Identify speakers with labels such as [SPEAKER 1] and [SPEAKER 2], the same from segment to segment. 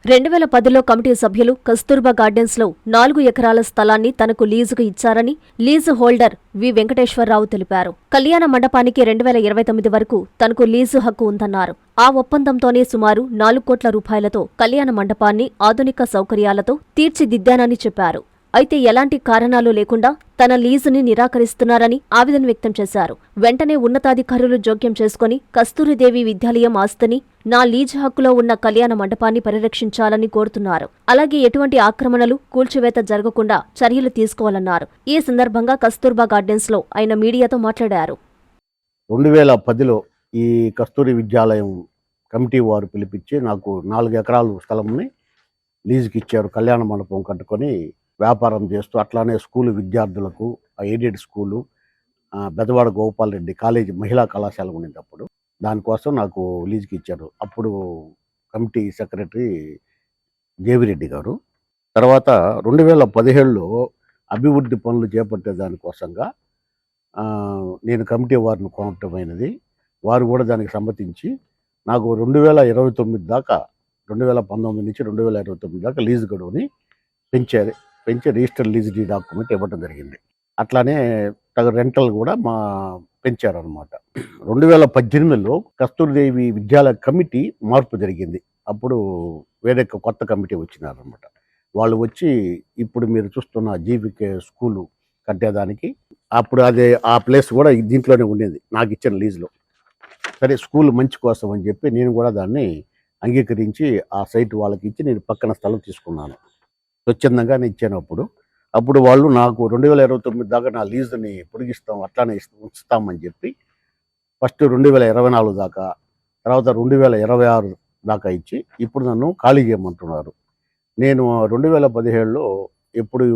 [SPEAKER 1] 2010లో committee సభ్యులు కస్తూర్బా గార్డెన్స్లో 4 ఎకరాల స్థలాన్ని తనకు లీజుకు ఇచ్చారని లీజు హోల్డర్ వి వెంకటేశ్వరరావు తెలిపారు. కళ్యాణ మండపానికి 2029 వరకు తనకు లీజు హక్కు ఉందన్నారు. ఆ ఒప్పందంతోనే సుమారు 4 కోట్ల రూపాయలతో కళ్యాణ మండపాన్ని ఆధునిక సౌకర్యాలతో తీర్చిదిద్దానని చెప్పారు. అయితే ఎలాంటి కారణాలు లేకుండా తన లీజుని నిరాకరిస్తున్నారని ఆవేదన వ్యక్తం చేశారు. వెంటనే ఉన్నతాధికారులు జోక్యం చేసుకుని కస్తూరిదేవి విద్యాలయం ఆస్తిని నా లీజు హక్కులో ఉన్న కళ్యాణ మండపాన్ని పరిరక్షించాలని కోరుతున్నారు. అలాగే ఎటువంటి ఆక్రమణలు, కూల్చివేత జరగకుండా చర్యలు తీసుకోవాలన్నారు. ఈ సందర్భంగా కస్తూర్బా గార్డెన్స్లో ఆయన మీడియాతో మాట్లాడారు.
[SPEAKER 2] 2010లో ఈ కస్తూరి విద్యాలయం కమిటీ వారు పిలిపించి నాకు 4 ఎకరాలు స్థలంని లీజుకి ఇచ్చారు. కళ్యాణ మండపం కట్టుకొని వ్యాపారం చేస్తూ అట్లానే స్కూలు విద్యార్థులకు ఎయిడెడ్ స్కూలు బెదవాడ గోపాల్ రెడ్డి కాలేజీ మహిళా కళాశాల ఉండింది. అప్పుడు దానికోసం నాకు లీజుకి ఇచ్చారు. అప్పుడు కమిటీ సెక్రటరీ జేవిరెడ్డి గారు. తర్వాత 2017లో అభివృద్ధి పనులు చేపట్టే దానికోసంగా నేను కమిటీ వారిని కోరటమైనది. వారు కూడా దానికి సమ్మతించి నాకు 2029 దాకా 2019 నుంచి 2029 దాకా లీజు గడువుని పెంచి రిజిస్టర్ లీజ్ డీ డాక్యుమెంట్ ఇవ్వడం జరిగింది. అట్లానే రెంటల్ కూడా పెంచారనమాట. 2018లో కస్తూరిదేవి విద్యాలయ కమిటీ మార్పు జరిగింది. అప్పుడు వేరే కొత్త కమిటీ వచ్చినారనమాట. వాళ్ళు వచ్చి ఇప్పుడు మీరు చూస్తున్న జీవికే స్కూలు కట్టేదానికి అప్పుడు ఆ ప్లేస్ కూడా దీంట్లోనే ఉండేది నాకు ఇచ్చిన లీజులో. సరే స్కూల్ మంచి కోసం అని చెప్పి నేను కూడా దాన్ని అంగీకరించి ఆ సైట్ వాళ్ళకి ఇచ్చి నేను పక్కన స్థలం తీసుకున్నాను. స్వచ్ఛందంగానే ఇచ్చాను. అప్పుడు వాళ్ళు నాకు 2029 దాకా నా లీజుని పొడిగిస్తాం, అట్లానే ఉంచుతామని చెప్పి ఫస్ట్ 2024 దాకా, తర్వాత 2026 దాకా ఇచ్చి ఇప్పుడు నన్ను ఖాళీ చేయమంటున్నారు. నేను 2017లో ఎప్పుడు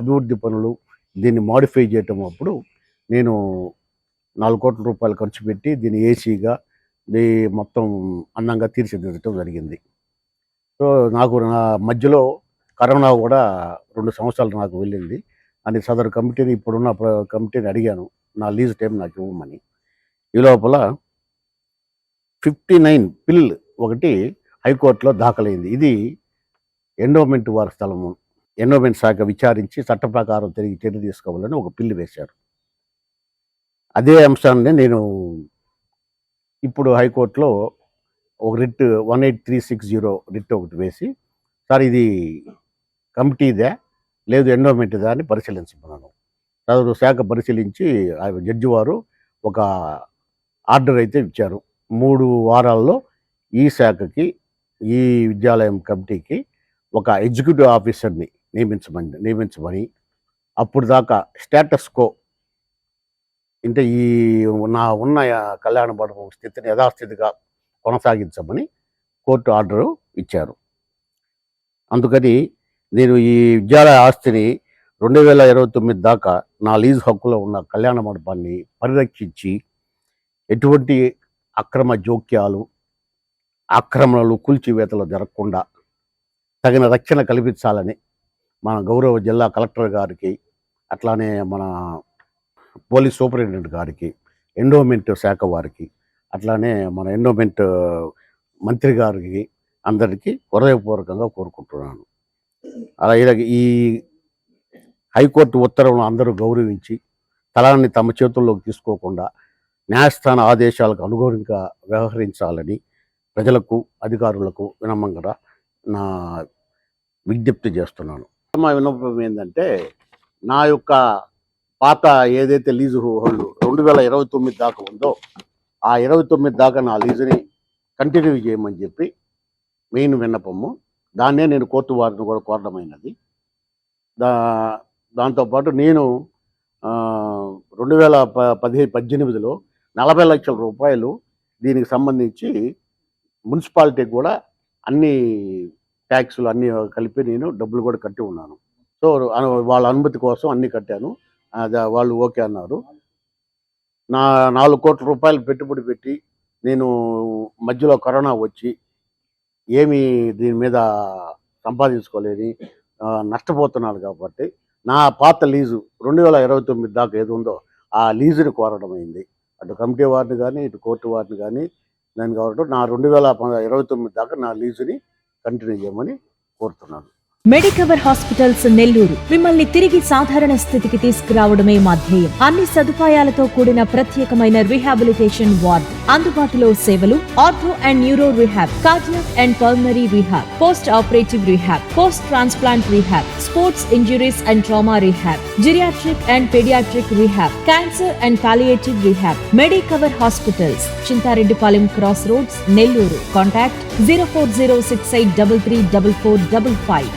[SPEAKER 2] అభివృద్ధి పనులు దీన్ని మాడిఫై చేయటం అప్పుడు నేను 4 కోట్ల రూపాయలు ఖర్చు పెట్టి దీన్ని ఏసీగా మొత్తం అందంగా తీర్చిదిద్దటం జరిగింది. సో నాకు నా మధ్యలో కరోనా కూడా 2 సంవత్సరాలు నాకు వెళ్ళింది. అని సదరు కమిటీని ఇప్పుడున్న కమిటీని అడిగాను నా లీజ్ టైం నాకు ఇవ్వమని. ఈ లోపల 59 పిల్ ఒకటి హైకోర్టులో దాఖలైంది. ఇది ఎండోమెంట్ వారి స్థలము. ఎండోమెంట్ శాఖ విచారించి చట్ట ప్రకారం తిరిగి చర్య తీసుకోవాలని ఒక పిల్లు వేశారు. అదే అంశాన్ని నేను ఇప్పుడు హైకోర్టులో ఒక రిట్ 18360 రిట్ ఒకటి వేసి, సార్ ఇది కమిటీదే లేదు ఎండోమెంట్దా అని పరిశీలించమన్నాను. సదరు శాఖ పరిశీలించి జడ్జి వారు ఒక ఆర్డర్ అయితే ఇచ్చారు. 3 వారాల్లో ఈ శాఖకి ఈ విద్యాలయం కమిటీకి ఒక ఎగ్జిక్యూటివ్ ఆఫీసర్ని నియమించమని అప్పుడు దాకా స్టేటస్ కో అంటే ఈ ఉన్న కళ్యాణ మండపం స్థితిని యథాస్థితిగా కొనసాగించమని కోర్టు ఆర్డరు ఇచ్చారు. అందుకని నేను ఈ విద్యాలయ ఆస్తిని 2029 దాకా నా లీజు హక్కులో ఉన్న కళ్యాణ మండపాన్ని పరిరక్షించి ఎటువంటి అక్రమ జోక్యాలు, ఆక్రమణలు, కూల్చివేతలు జరగకుండా తగిన రక్షణ కల్పించాలని మన గౌరవ జిల్లా కలెక్టర్ గారికి, అట్లానే మన పోలీస్ సూపరింటెండెంట్ గారికి, ఎండోమెంట్ శాఖ వారికి, అట్లానే మన ఎండోమెంట్ మంత్రి గారికి అందరికీ హృదయపూర్వకంగా కోరుకుంటున్నాను. అలాగే ఈ హైకోర్టు ఉత్తర్వులను అందరూ గౌరవించి స్థలాన్ని తమ చేతుల్లోకి తీసుకోకుండా న్యాయస్థాన ఆదేశాలకు అనుగుణంగా వ్యవహరించాలని ప్రజలకు, అధికారులకు వినమ్రంగా నా విజ్ఞప్తి చేస్తున్నాను. మా విన్నపం ఏంటంటే, నా యొక్క పాత ఏదైతే లీజు హోల్డ్ 2029 దాకా ఉందో ఆ 29 దాకా నా లీజుని కంటిన్యూ చేయమని చెప్పి మెయిన్ విన్నపము. దాన్నే నేను కోర్టు వారిని కూడా కోరడమైనది. దాంతోపాటు నేను 2018లో 40 లక్షల రూపాయలు దీనికి సంబంధించి మున్సిపాలిటీకి కూడా అన్ని ట్యాక్సులు అన్నీ కలిపి నేను డబ్బులు కూడా కట్టి ఉన్నాను. సో వాళ్ళ అనుమతి కోసం అన్నీ కట్టాను. వాళ్ళు ఓకే అన్నారు. నా 4 కోట్ల రూపాయలు పెట్టుబడి పెట్టి నేను మధ్యలో కరోనా వచ్చి ఏమీ దీని మీద సంపాదించుకోలేని నష్టపోతున్నాను. కాబట్టి నా పాత లీజు 2029 దాకా ఏది ఉందో ఆ లీజుని కోరడం అయింది. అటు కమిటీ వారిని కానీ, ఇటు కోర్టు వారిని కానీ దాన్ని కాబట్టి నా 2029 దాకా నా లీజుని కంటిన్యూ చేయమని కోరుతున్నాను.
[SPEAKER 3] మెడికవర్ హాస్పిటల్స్ నెల్లూరు మిమ్మల్ని తిరిగి సాధారణ స్థితికి తీసుకురావడమే మా ధ్యేయం. అన్ని సదుపాయాలతో కూడిన ప్రత్యేకమైన రీహాబిలిటేషన్ వార్డ్, అందుబాటులో సేవలు ortho and neuro rehab, cardiac and pulmonary rehab, post operative rehab, post transplant rehab, sports injuries and trauma rehab, geriatric and paediatric rehab, cancer and palliative rehab. Medicover hospitals, Chintareddypalem cross roads, Nellore. Contact 04068334455.